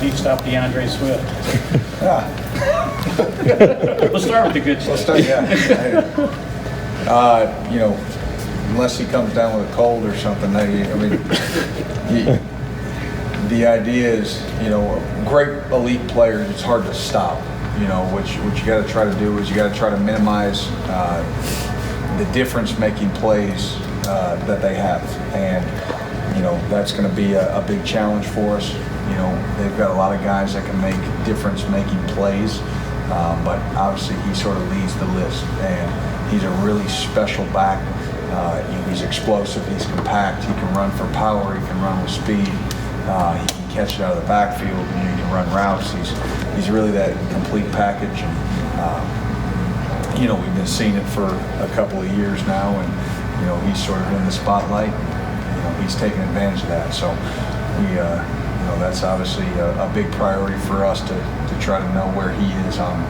do you stop DeAndre Swift? Yeah. Let's start with the good Let's stuff. start, you know, unless he comes down with a cold or something, I mean, the idea is, you know, great elite players, it's hard to stop. You know, what you got to try to do is you got to try to minimize the difference-making plays that they have, and you know that's going to be a big challenge for us. You know, they've got a lot of guys that can make difference-making plays, but obviously he sort of leads the list, and he's a really special back. You know, he's explosive, he's compact, he can run for power, he can run with speed, he can catch it out of the backfield, and he can run routes. He's really that complete package, and you know, we've been seeing it for a couple of years now, and you know, he's sort of in the spotlight. You know, he's taking advantage of that. So we, you know, that's obviously a big priority for us to try to know where he is on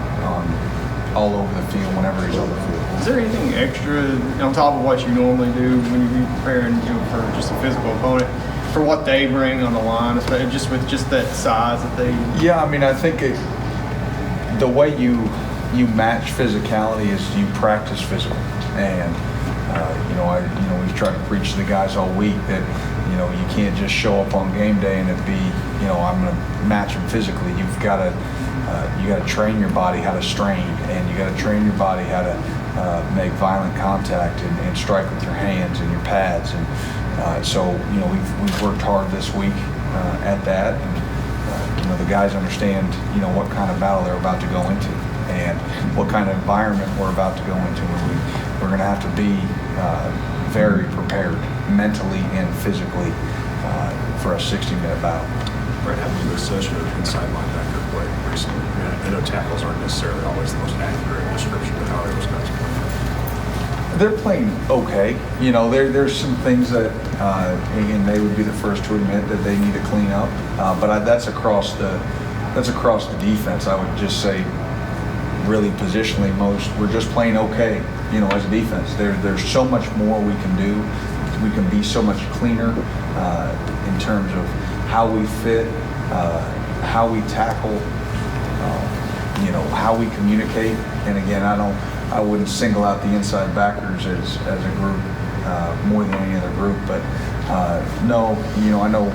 all over the field whenever he's on the field. Is there anything extra on top of what you normally do when you're preparing, you know, for just a physical opponent, for what they bring on the line, especially just with just that size that they? Yeah, I mean, I think the way you match physicality is you practice physical, and you know, we've tried to preach to the guys all week that, you know, you can't just show up on game day and it be, you know, I'm going to match them physically. You've got to you got to train your body how to strain, and you got to train your body how to make violent contact and strike with your hands and your pads, and so you know we've worked hard this week at that, and you know the guys understand, you know, what kind of battle they're about to go into and what kind of environment we're about to go into. We're going to have to be very prepared mentally and physically for a 60-minute battle. Brett, how many sessions of inside linebacker play recently? I know tackles aren't necessarily always the most accurate description of how those guys play. They're playing okay. You know, there's some things that, and they would be the first to admit that they need to clean up. But that's across the defense. I would just say, really positionally, we're just playing okay. You know, as a defense, there's so much more we can do. We can be so much cleaner in terms of how we fit, how we tackle, you know, how we communicate. And again, I wouldn't single out the inside backers as a group more than any other group. But no, you know, I know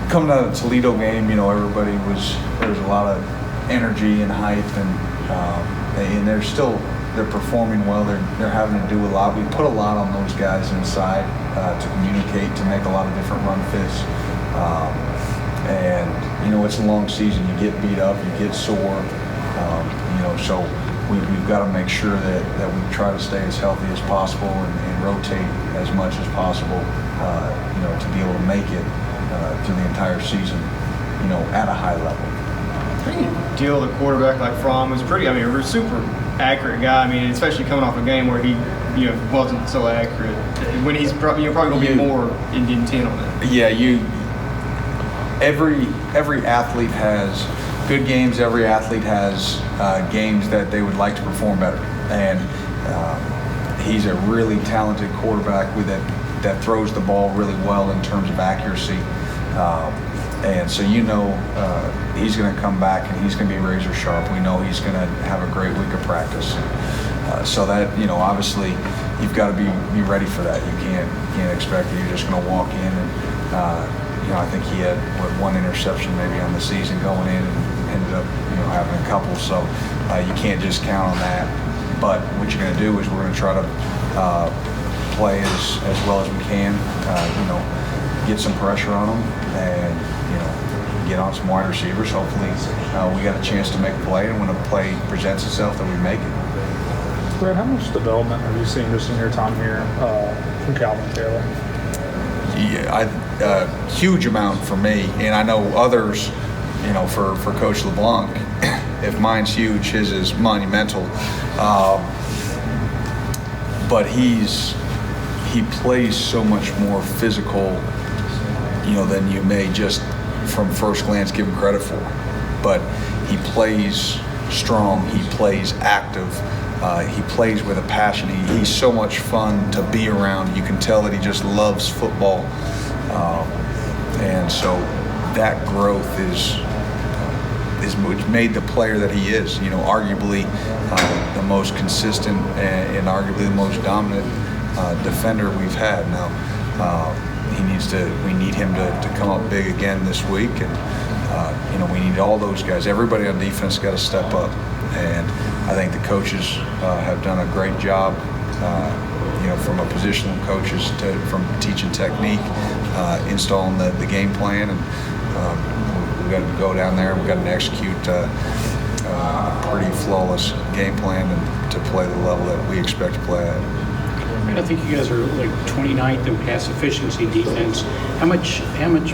coming out of the Toledo game, you know, there was a lot of energy and hype, and they're performing well. They're having to do a lot. We put a lot on those guys inside to communicate, to make a lot of different run fits. And you know, it's a long season. You get beat up, you get sore. You know, so we've got to make sure that we try to stay as healthy as possible and rotate as much as possible. You know, to be able to make it through the entire season. You know, at a high level. How do you deal with a quarterback like Fromm, who's pretty, I mean, a super accurate guy. I mean, especially coming off a game where he, you know, wasn't so accurate. When he's probably going to be more intent on that. Yeah, every athlete has good games. Every athlete has games that they would like to perform better. And he's a really talented quarterback that throws the ball really well in terms of accuracy. And so, you know, he's going to come back and he's going to be razor sharp. We know he's going to have a great week of practice. So that, you know, obviously you've got to be ready for that. You can't expect that you're just going to walk in and, you know, I think he had one interception maybe on the season going in and ended up, you know, having a couple. So you can't just count on that. But what you're going to do is we're going to try to play as well as we can, you know, get some pressure on them and, you know, get on some wide receivers. Hopefully we got a chance to make a play, and when a play presents itself that we make it. Brett, how much development have you seen just in your time here from Calvin Taylor? Yeah, huge amount for me, and I know others, you know, for Coach LeBlanc, if mine's huge, his is monumental. But he plays so much more physical, you know, than you may just from first glance give him credit for. But he plays strong, he plays active, he plays with a passion. He's so much fun to be around. You can tell that he just loves football. And so that growth is made the player that he is. You know, arguably the most consistent and arguably the most dominant defender we've had. Now we need him to come up big again this week, and you know, we need all those guys. Everybody on defense got to step up, and I think the coaches have done a great job. You know, from a positional coaches from teaching technique, installing the game plan, and we've got to go down there. We've got to execute a pretty flawless game plan and to play the level that we expect to play at. I think you guys are like 29th in pass efficiency defense. How much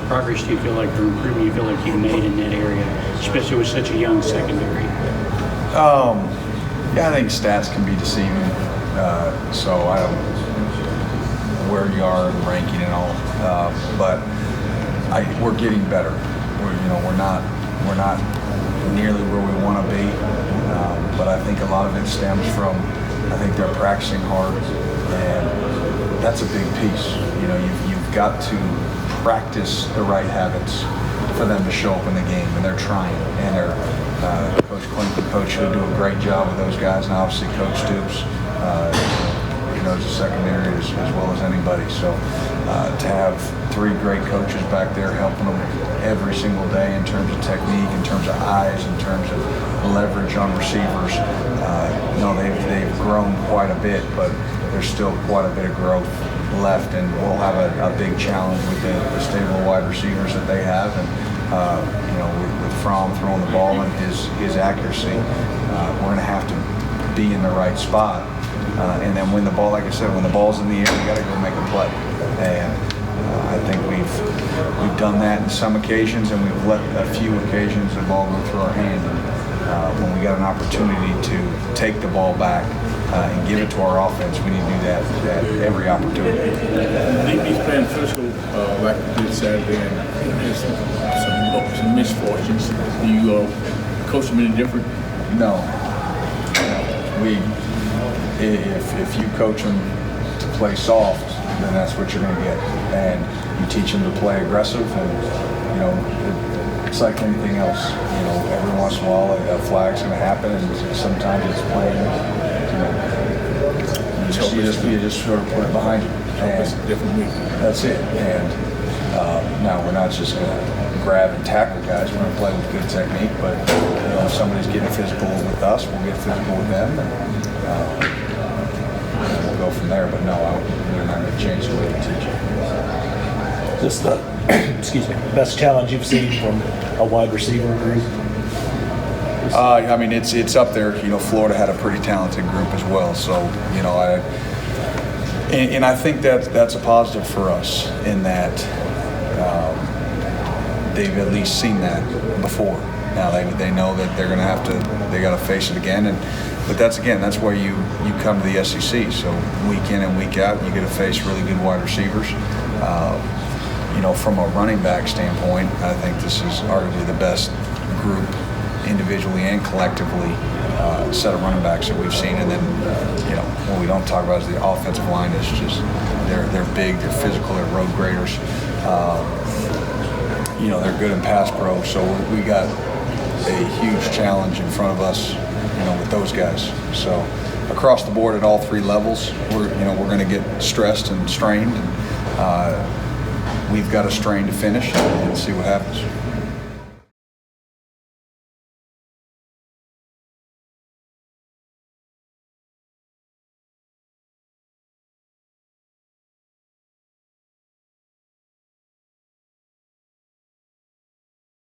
progress do you feel like, or improvement you feel like you've made in that area, especially with such a young secondary? Yeah, I think stats can be deceiving. So I don't know where you are in ranking and all, but we're getting better. We're not nearly where we want to be, but I think a lot of it stems from, I think they're practicing hard, and that's a big piece. You know, you've got to practice the right habits for them to show up in the game, and they're trying, and they're Coach Clinton, Coach Hood do a great job with those guys, and obviously Coach Stoops. He knows the secondary as well as anybody. So to have three great coaches back there helping them every single day in terms of technique, in terms of eyes, in terms of leverage on receivers, they've grown quite a bit, but there's still quite a bit of growth left, and we'll have a big challenge with the stable wide receivers that they have, and with Fromm throwing the ball and his accuracy, we're going to have to be in the right spot. And then when the ball, like I said, when the ball's in the air, you got to go make a play. And I think we've done that in some occasions, and we've let a few occasions the ball go through our hand. And when we got an opportunity to take the ball back and give it to our offense, we need to do that at every opportunity. He's playing physical like we did Saturday, and there's some misfortunes. Do you coach him any different? No. If you coach them to play soft, then that's what you're going to get. And you teach them to play aggressive, and it's like anything else. Every once in a while a flag's going to happen, and sometimes it's playing. You just sort of put it behind you. It's a different week. That's it. And now we're not just going to grab and tackle guys. We're going to play with good technique, but if somebody's getting physical with us, we'll get physical with them, and we'll go from there. But no, we're not going to change the way we teach it. Just the best challenge you've seen from a wide receiver group? I mean, it's up there. Florida had a pretty talented group as well. So, I think that's a positive for us in that they've at least seen that before. Now they know that they're going to they got to face it again. But that's why you come to the SEC. So week in and week out, you get to face really good wide receivers. From a running back standpoint, I think this is arguably the best group, individually and collectively, set of running backs that we've seen. And then, what we don't talk about is the offensive line is just they're big, they're physical, they're road graders. They're good in pass pro. So we got a huge challenge in front of us, with those guys. So across the board at all three levels, we're going to get stressed and strained. And, we've got a strain to finish and see what happens.